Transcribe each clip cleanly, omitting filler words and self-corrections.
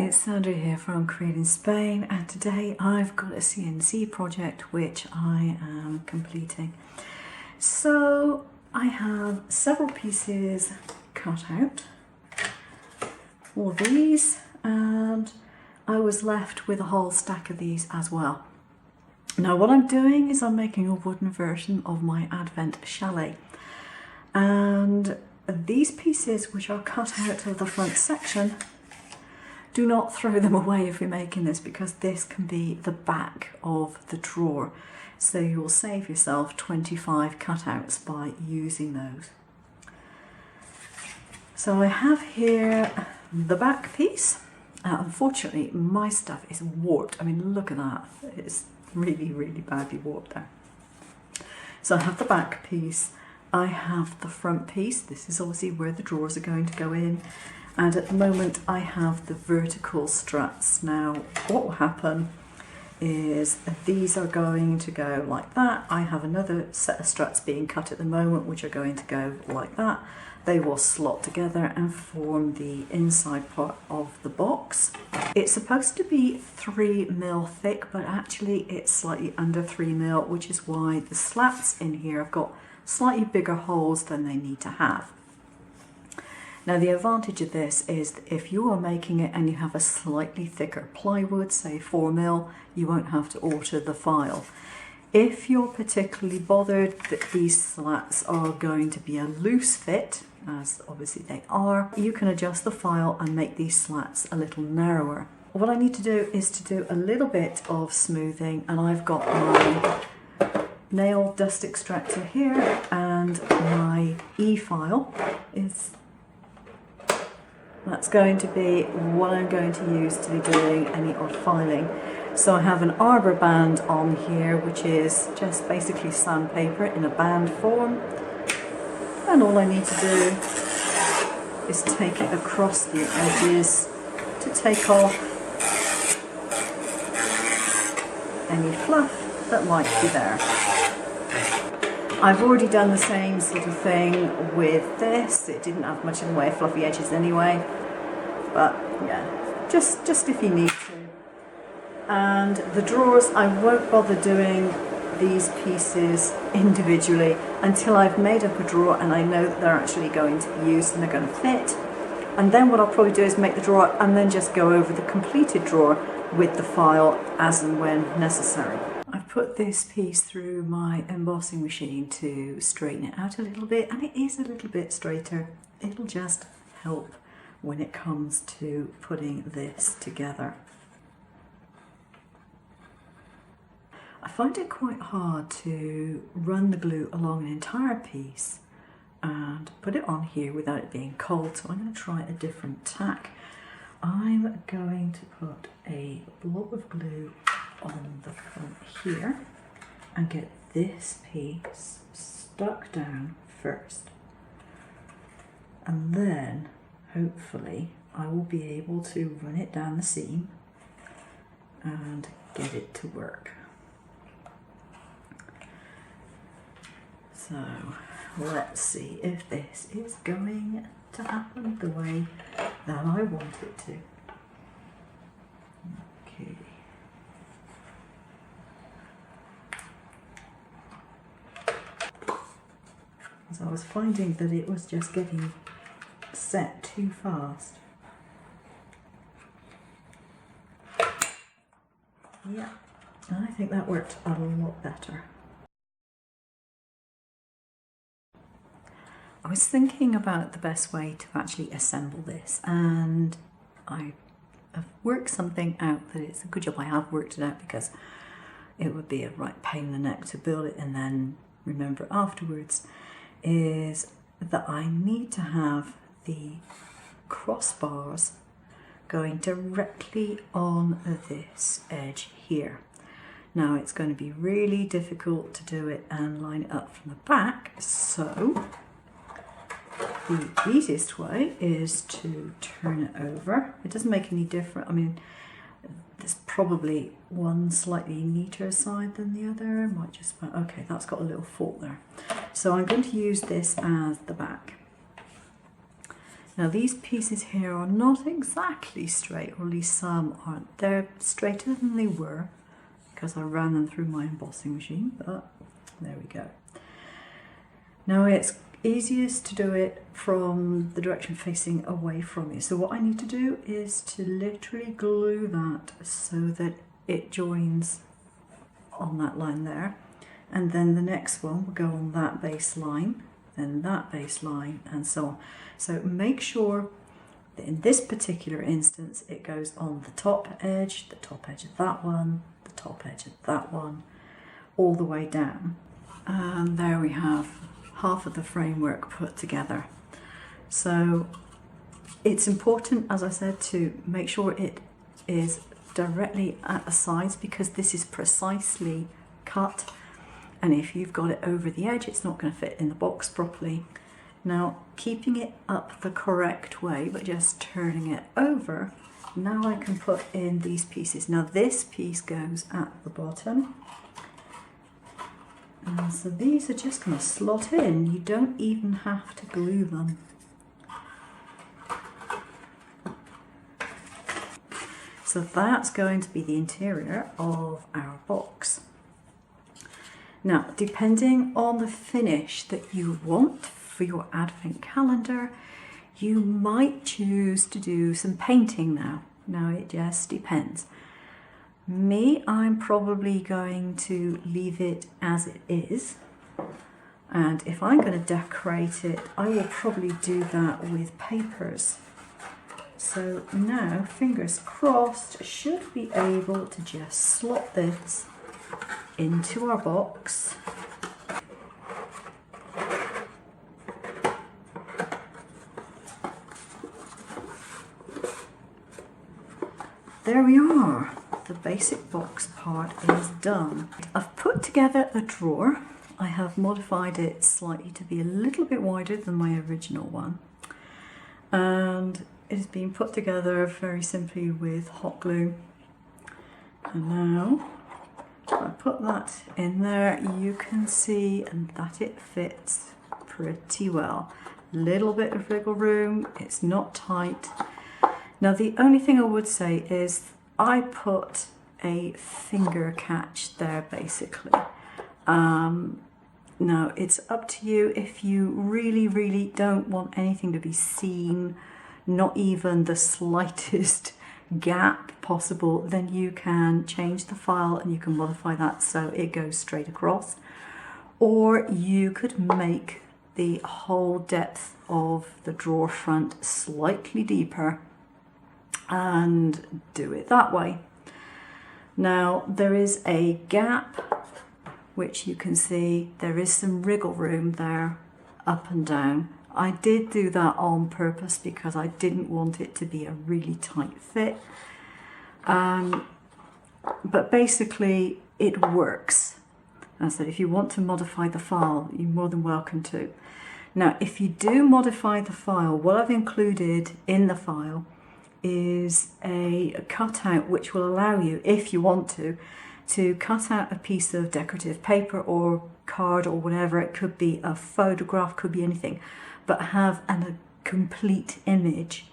it's Sandra here from createinspain, and today I've got a CNC project which I am completing. So I have several pieces cut out, all these, and I was left with a whole stack of these as well. Now what I'm doing is I'm making a wooden version of my Advent chalet, and these pieces which are cut out of the front section, do not throw them away if you're making this, because this can be the back of the drawer. So you will save yourself 25 cutouts by using those. So I have here the back piece. Unfortunately, my stuff is warped. I mean, look at that. It's really, really badly warped there. So I have the back piece. I have the front piece. This is obviously where the drawers are going to go in. And at the moment I have the vertical struts. Now what will happen is these are going to go like that. I have another set of struts being cut at the moment which are going to go like that. They will slot together and form the inside part of the box. It's supposed to be 3mm thick, but actually it's slightly under 3mm, which is why the slats in here have got slightly bigger holes than they need to have. Now the advantage of this is that if you are making it and you have a slightly thicker plywood, say 4mm, you won't have to alter the file. If you're particularly bothered that these slats are going to be a loose fit, as obviously they are, you can adjust the file and make these slats a little narrower. What I need to do is to do a little bit of smoothing, and I've got my nail dust extractor here, and my E-file is... that's going to be what I'm going to use to be doing any odd filing. So I have an arbor band on here, which is just basically sandpaper in a band form. And all I need to do is take it across the edges to take off any fluff that might be there. I've already done the same sort of thing with this. It didn't have much in the way of fluffy edges anyway, but yeah, just if you need to. And the drawers, I won't bother doing these pieces individually until I've made up a drawer and I know that they're actually going to be used and they're going to fit. And then what I'll probably do is make the drawer and then just go over the completed drawer with the file as and when necessary. I've put this piece through my embossing machine to straighten it out a little bit, and it is a little bit straighter. It'll just help when it comes to putting this together. I find it quite hard to run the glue along an entire piece and put it on here without it being cold, so I'm going to try a different tack. I'm going to put a blob of glue on the front here and get this piece stuck down first, and then hopefully I will be able to run it down the seam and get it to work. So let's see if this is going to happen the way that I want it to. Okay. So I was finding that it was just getting set too fast. Yeah, I think that worked a lot better. I was thinking about the best way to actually assemble this, and I have worked something out that it's a good job I have worked it out, because it would be a right pain in the neck to build it and then remember afterwards, is that I need to have the crossbars going directly on this edge here. Now it's going to be really difficult to do it and line it up from the back, so the easiest way is to turn it over. It doesn't make any difference. I mean, there's probably one slightly neater side than the other. Might just, okay, that's got a little fault there. So I'm going to use this as the back. Now these pieces here are not exactly straight, or at least some aren't. They're straighter than they were because I ran them through my embossing machine, but there we go. Now it's easiest to do it from the direction facing away from you. So what I need to do is to literally glue that so that it joins on that line there. And then the next one will go on that base line, then that base line, and so on. So make sure that in this particular instance it goes on the top edge of that one, the top edge of that one, all the way down. And there we have half of the framework put together. So it's important, as I said, to make sure it is directly at the sides, because this is precisely cut, and if you've got it over the edge it's not going to fit in the box properly. Now keeping it up the correct way but just turning it over, now I can put in these pieces. Now this piece goes at the bottom, and so these are just going to slot in. You don't even have to glue them. So that's going to be the interior of our box. Now, depending on the finish that you want for your advent calendar, you might choose to do some painting now. Now, it just depends. Me, I'm probably going to leave it as it is. And if I'm going to decorate it, I will probably do that with papers. So now, fingers crossed, should be able to just slot this into our box. There we are. The basic box part is done. I've put together a drawer. I have modified it slightly to be a little bit wider than my original one. And it has been put together very simply with hot glue. And now, if I put that in there, you can see that it fits pretty well. Little bit of wiggle room, it's not tight. Now the only thing I would say is I put a finger catch there basically. Now it's up to you. If you really don't want anything to be seen, not even the slightest gap possible, then you can change the file and you can modify that so it goes straight across. Or you could make the whole depth of the drawer front slightly deeper and do it that way. Now there is a gap which you can see there is some wriggle room there up and down. I did do that on purpose because I didn't want it to be a really tight fit. But basically it works. As I said, if you want to modify the file, you're more than welcome to. Now, if you do modify the file, what I've included in the file is a cutout which will allow you, if you want to cut out a piece of decorative paper or card or whatever. It could be a photograph, could be anything, but have a complete image.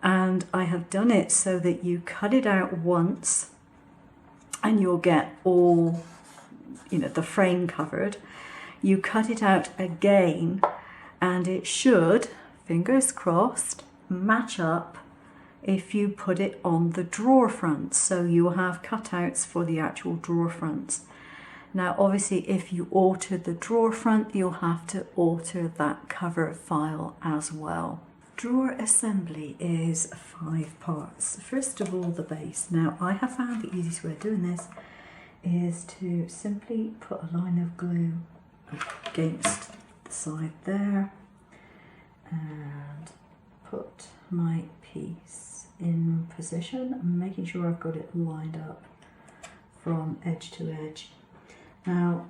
And I have done it so that you cut it out once and you'll get all, the frame covered. You cut it out again and it should, fingers crossed, match up if you put it on the drawer front. So you'll have cutouts for the actual drawer fronts. Now obviously if you alter the drawer front, you'll have to alter that cover file as well. Drawer assembly is 5 parts. First of all, the base. Now I have found the easiest way of doing this is to simply put a line of glue against the side there and put my piece in position, making sure I've got it lined up from edge to edge. Now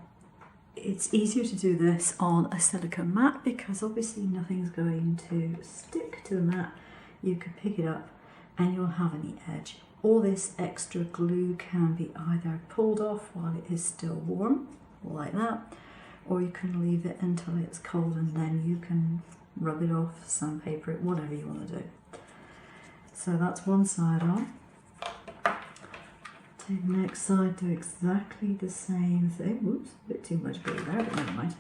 it's easier to do this on a silicone mat because obviously nothing's going to stick to the mat. You can pick it up and you'll have a neat edge. All this extra glue can be either pulled off while it is still warm, like that, or you can leave it until it's cold and then you can rub it off, sandpaper it, whatever you want to do. So that's one side on. Take the next side, do exactly the same thing. Whoops, a bit too much glue there, but never mind.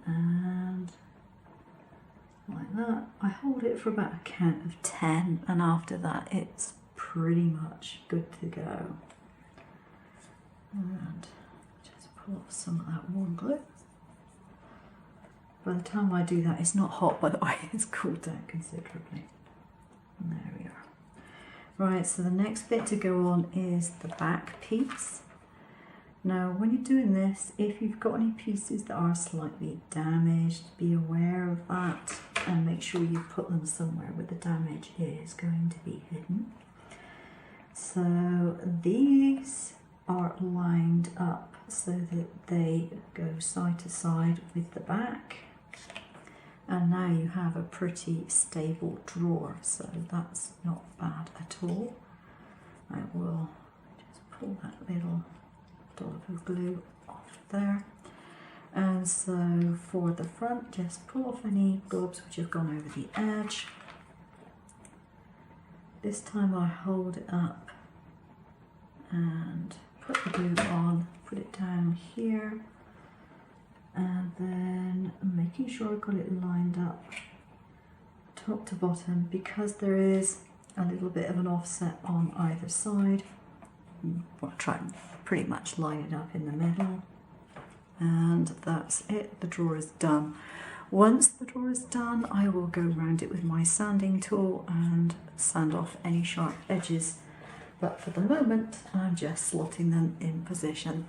And like that. I hold it for about a count of 10, and after that it's pretty much good to go. And just pull off some of that warm glue. By the time I do that, it's not hot, by the way, it's cooled down considerably. And there we are. Right, so the next bit to go on is the back piece. Now, when you're doing this, if you've got any pieces that are slightly damaged, be aware of that and make sure you put them somewhere where the damage is going to be hidden. So these are lined up so that they go side to side with the back. And now you have a pretty stable drawer, so that's not bad at all. I will just pull that little dollop of glue off there. And so for the front, just pull off any globs which have gone over the edge. This time I hold it up and put the glue on, put it down here, and then making sure I've got it lined up top to bottom, because there is a little bit of an offset on either side. I'll try and pretty much line it up in the middle, and that's it. The drawer is done. Once the drawer is done, I will go around it with my sanding tool and sand off any sharp edges, but for the moment I'm just slotting them in position.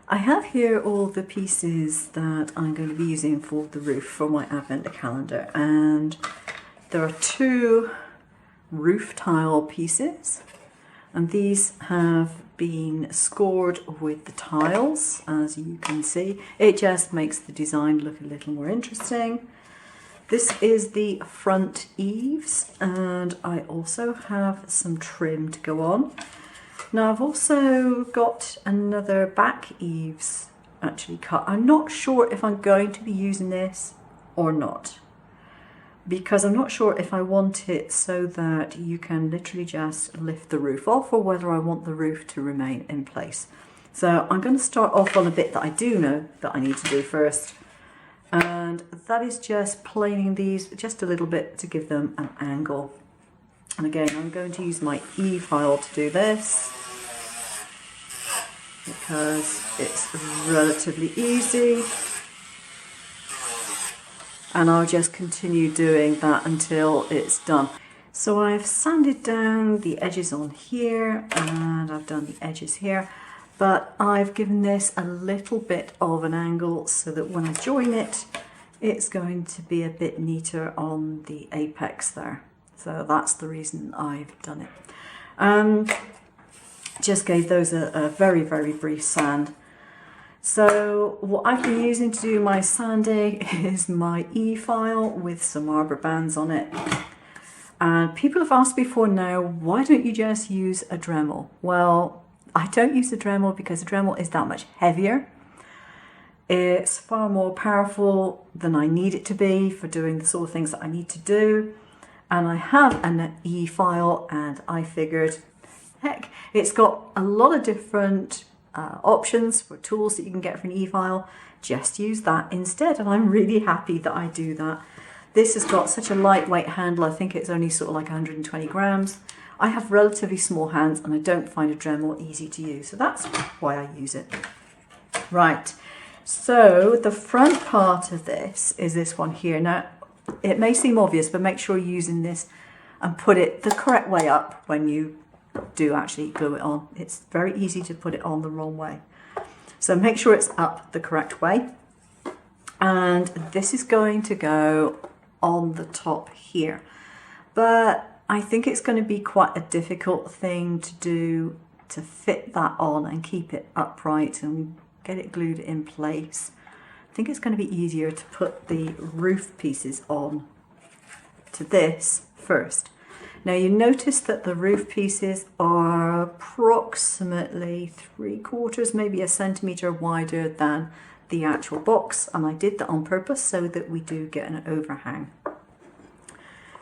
I have here all the pieces that I'm going to be using for the roof for my advent calendar, and there are 2 roof tile pieces, and these have been scored with the tiles, as you can see. It just makes the design look a little more interesting. This is the front eaves, and I also have some trim to go on. Now I've also got another back eaves actually cut. I'm not sure if I'm going to be using this or not, because I'm not sure if I want it so that you can literally just lift the roof off, or whether I want the roof to remain in place. So I'm going to start off on a bit that I do know that I need to do first, and that is just planing these just a little bit to give them an angle. And again, I'm going to use my E-file to do this, because it's relatively easy, and I'll just continue doing that until it's done. So I've sanded down the edges on here, and I've done the edges here, but I've given this a little bit of an angle so that when I join it, it's going to be a bit neater on the apex there. So that's the reason I've done it. Just gave those a very, very brief sand. So what I've been using to do my sanding is my E-file with some arbor bands on it. And people have asked before now, why don't you just use a Dremel? Well, I don't use a Dremel because a Dremel is that much heavier. It's far more powerful than I need it to be for doing the sort of things that I need to do. And I have an E-file, and I figured, heck, it's got a lot of different options for tools that you can get for an E-file. Just use that instead, and I'm really happy that I do that. This has got such a lightweight handle. I think it's only sort of like 120 grams. I have relatively small hands, and I don't find a Dremel easy to use, so that's why I use it. Right, so the front part of this is this one here. Now, it may seem obvious, but make sure you're using this and put it the correct way up when you do actually glue it on. It's very easy to put it on the wrong way. So make sure it's up the correct way. And this is going to go on the top here. But I think it's going to be quite a difficult thing to do, to fit that on and keep it upright and get it glued in place. I think it's going to be easier to put the roof pieces on to this first. Now you notice that the roof pieces are approximately 3/4, maybe a centimetre wider than the actual box, and I did that on purpose so that we do get an overhang,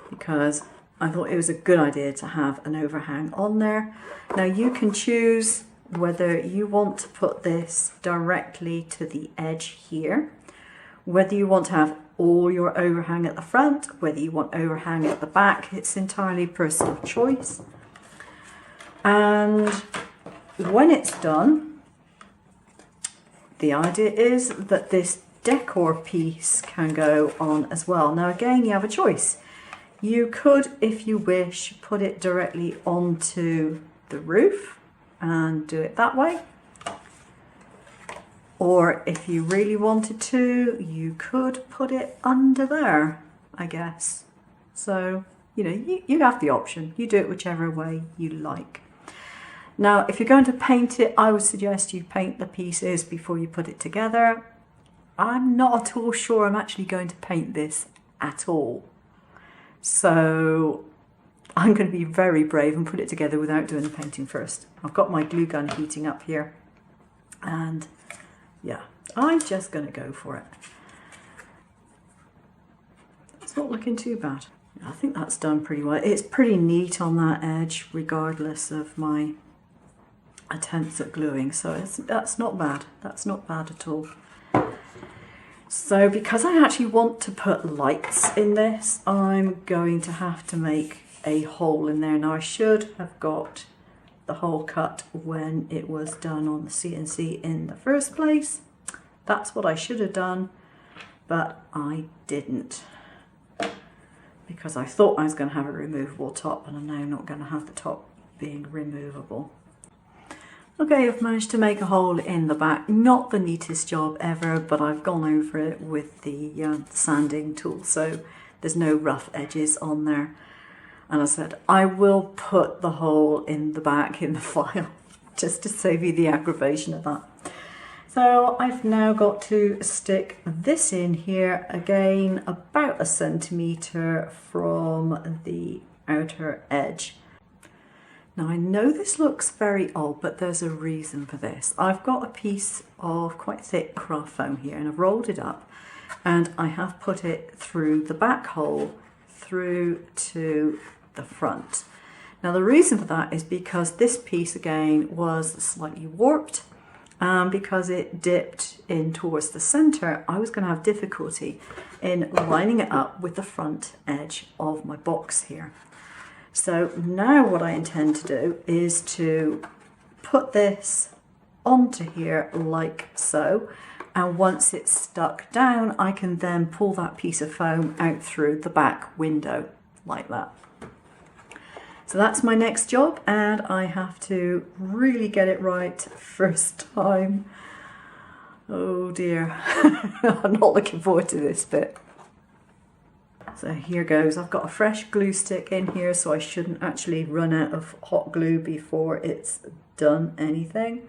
because I thought it was a good idea to have an overhang on there. Now you can choose whether you want to put this directly to the edge here, whether you want to have all your overhang at the front, whether you want overhang at the back. It's entirely personal choice. And when it's done, the idea is that this decor piece can go on as well. Now again, you have a choice. You could, if you wish, put it directly onto the roof and do it that way. Or if you really wanted to, you could put it under there, I guess. So, you know, you have the option. You do it whichever way you like. Now, if you're going to paint it, I would suggest you paint the pieces before you put it together. I'm not at all sure I'm actually going to paint this at all. So I'm going to be very brave and put it together without doing the painting first. I've got my glue gun heating up here, and yeah, I'm just going to go for it. It's not looking too bad. I think that's done pretty well. It's pretty neat on that edge regardless of my attempts at gluing, so that's not bad. That's not bad at all. So because I actually want to put lights in this, I'm going to have to make a hole in there. Now I should have got the hole cut when it was done on the CNC in the first place. That's what I should have done, but I didn't, because I thought I was going to have a removable top, and I'm now not going to have the top being removable. Okay, I've managed to make a hole in the back. Not the neatest job ever, but I've gone over it with the sanding tool, so there's no rough edges on there. And I said, I will put the hole in the back in the file, just to save you the aggravation of that. So I've now got to stick this in here, again, about 1 centimetre from the outer edge. Now I know this looks very odd, but there's a reason for this. I've got a piece of quite thick craft foam here, and I've rolled it up, and I have put it through the back hole through to the front. Now the reason for that is because this piece again was slightly warped, and because it dipped in towards the center, I was going to have difficulty in lining it up with the front edge of my box here. So now what I intend to do is to put this onto here like so, and once it's stuck down, I can then pull that piece of foam out through the back window like that. So that's my next job, and I have to really get it right first time. Oh dear, I'm not looking forward to this bit. So here goes. I've got a fresh glue stick in here, so I shouldn't actually run out of hot glue before it's done anything.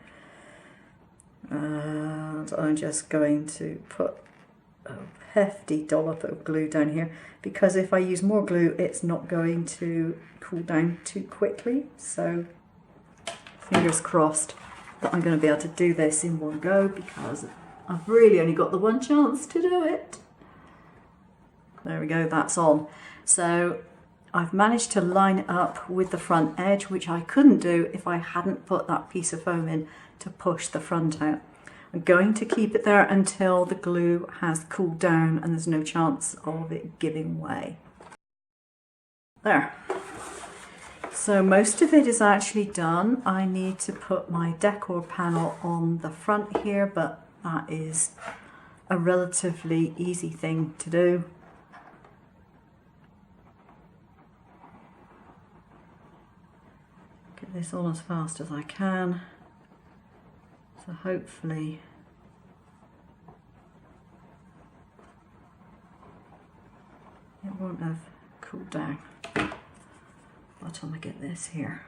And I'm just going to put a hefty dollop of glue down here, because if I use more glue, it's not going to cool down too quickly. So fingers crossed that I'm going to be able to do this in one go, because I've really only got the one chance to do it. There we go, that's on. So I've managed to line it up with the front edge, which I couldn't do if I hadn't put that piece of foam in to push the front out. I'm going to keep it there until the glue has cooled down and there's no chance of it giving way. There. So most of it is actually done. I need to put my decor panel on the front here, but that is a relatively easy thing to do. Get this on as fast as I can, so hopefully it won't have cooled down by the time I get this here.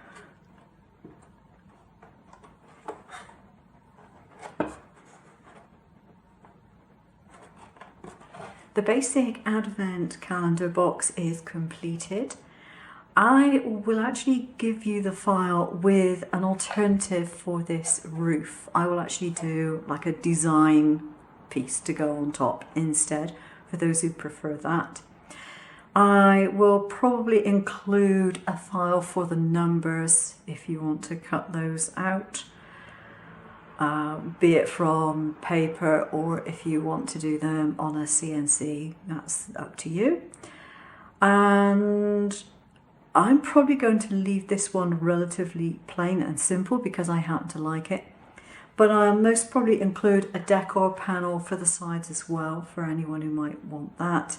The basic advent calendar box is completed. I will actually give you the file with an alternative for this roof. I will actually do like a design piece to go on top instead, for those who prefer that. I will probably include a file for the numbers if you want to cut those out, be it from paper or if you want to do them on a CNC, that's up to you. And I'm probably going to leave this one relatively plain and simple because I happen to like it. But I'll most probably include a decor panel for the sides as well for anyone who might want that.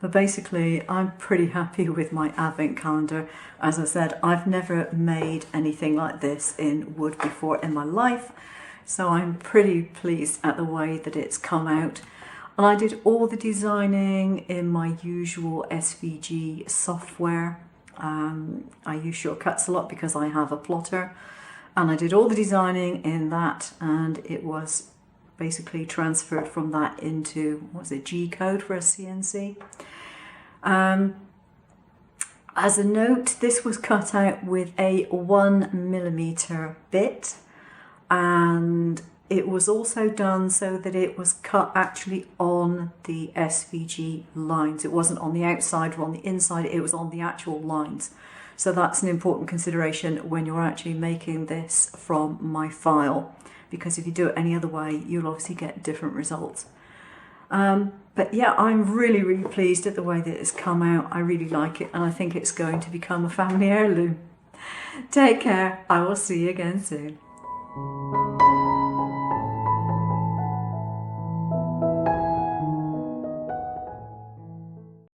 But basically, I'm pretty happy with my advent calendar. As I said, I've never made anything like this in wood before in my life, so I'm pretty pleased at the way that it's come out. And I did all the designing in my usual SVG software. I use shortcuts a lot because I have a plotter. And I did all the designing in that, and it was basically transferred from that into, what was it, G code for a CNC. As a note, this was cut out with a 1mm bit, and it was also done so that it was cut actually on the SVG lines. It wasn't on the outside or on the inside, it was on the actual lines. So that's an important consideration when you're actually making this from my file, because if you do it any other way, you'll obviously get different results. But yeah, I'm really, really pleased at the way that it's come out. I really like it, and I think it's going to become a family heirloom. Take care. I will see you again soon.